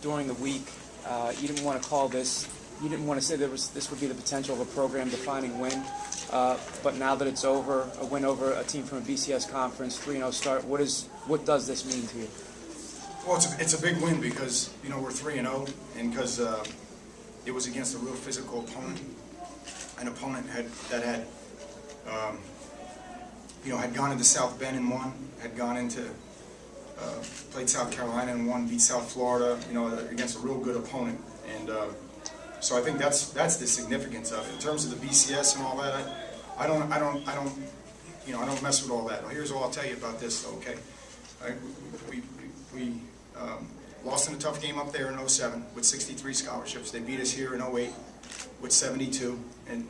during the week. You didn't want to call this. You didn't want to say this would be the potential of a program-defining win. But now that it's over, a win over a team from a BCS conference, 3-0 start. What does this mean to you? Well, it's a big win because we're 3-0, and because it was against a real physical opponent, an opponent that had gone into South Bend and won, had gone into played South Carolina and won, beat South Florida, against a real good opponent, and so I think that's the significance of it. In terms of the BCS and all that, I don't mess with all that. Here's all I'll tell you about this, though. Okay, we lost in a tough game up there in 07 with 63 scholarships. They beat us here in 08 with 72, and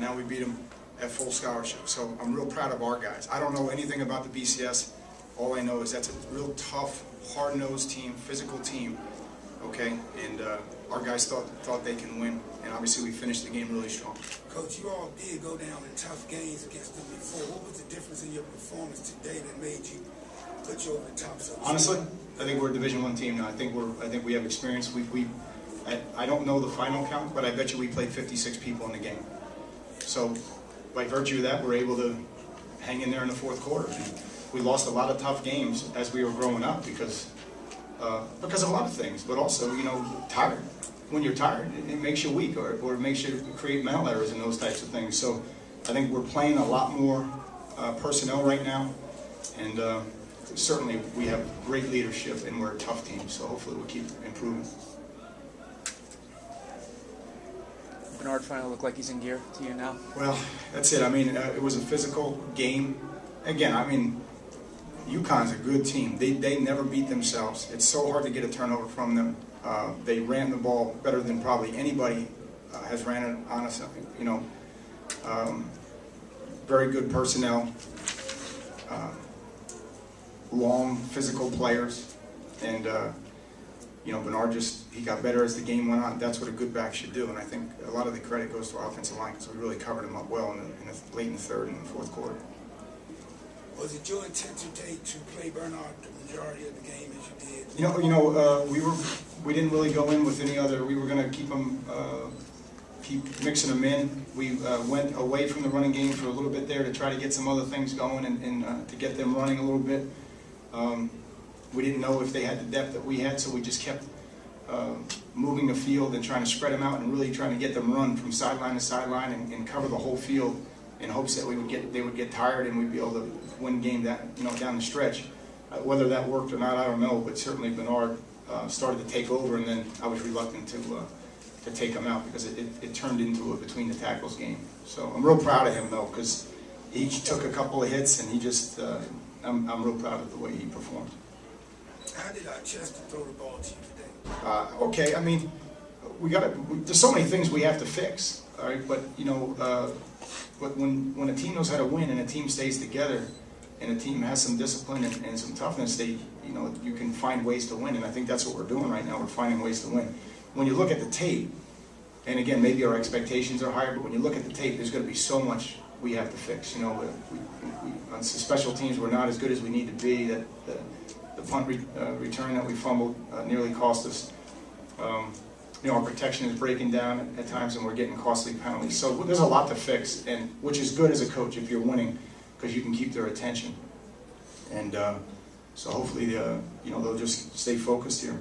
now we beat them at full scholarship. So I'm real proud of our guys. I don't know anything about the BCS. All I know is that's a real tough, hard-nosed team, physical team. Okay, and our guys thought they can win, and obviously we finished the game really strong. Coach, you all did go down in tough games against them before. What was the difference in your performance today that made you put you over the top? Honestly, I think we're a Division I team now. I think we have experience. I don't know the final count, but I bet you we played 56 people in the game. So by virtue of that, we're able to hang in there in the fourth quarter. We lost a lot of tough games as we were growing up because of a lot of things, but also, tired. When you're tired, it makes you weak, or it makes you create mental errors and those types of things. So I think we're playing a lot more personnel right now, and certainly we have great leadership, and we're a tough team, so hopefully we'll keep improving. Bernard finally look like he's in gear to you now? Well, that's it. I mean, it was a physical game. Again, UConn's a good team. They never beat themselves. It's so hard to get a turnover from them. They ran the ball better than probably anybody has ran it on us. Very good personnel, long physical players, and Bernard he got better as the game went on. That's what a good back should do, and I think a lot of the credit goes to our offensive line because we really covered him up well late in the third and the fourth quarter. Was it your intent today to play Bernard the majority of the game as you did? We didn't really go in with any other. We were going to keep mixing them in. We went away from the running game for a little bit there to try to get some other things going and to get them running a little bit. We didn't know if they had the depth that we had, so we just kept moving the field and trying to spread them out and really trying to get them run from sideline to sideline and cover the whole field in hopes that they would get tired and we'd be able to win game down the stretch. Whether that worked or not, I don't know, but certainly Bernard started to take over, and then I was reluctant to take him out because it turned into a between the tackles game. So I'm real proud of him though, because he took a couple of hits and he just I'm real proud of the way he performed. How did Chester throw the ball to you today? Okay, I mean, there's so many things we have to fix, all right, but but when a team knows how to win and a team stays together and a team has some discipline and some toughness, you can find ways to win, and I think that's what we're doing right now. We're finding ways to win. When you look at the tape, and again, maybe our expectations are higher, but when you look at the tape, there's going to be so much we have to fix. On special teams, we're not as good as we need to be. That the punt return that we fumbled nearly cost us. Our protection is breaking down at times, and we're getting costly penalties. So there's a lot to fix, and which is good as a coach if you're winning, because you can keep their attention. And so hopefully, they'll just stay focused here.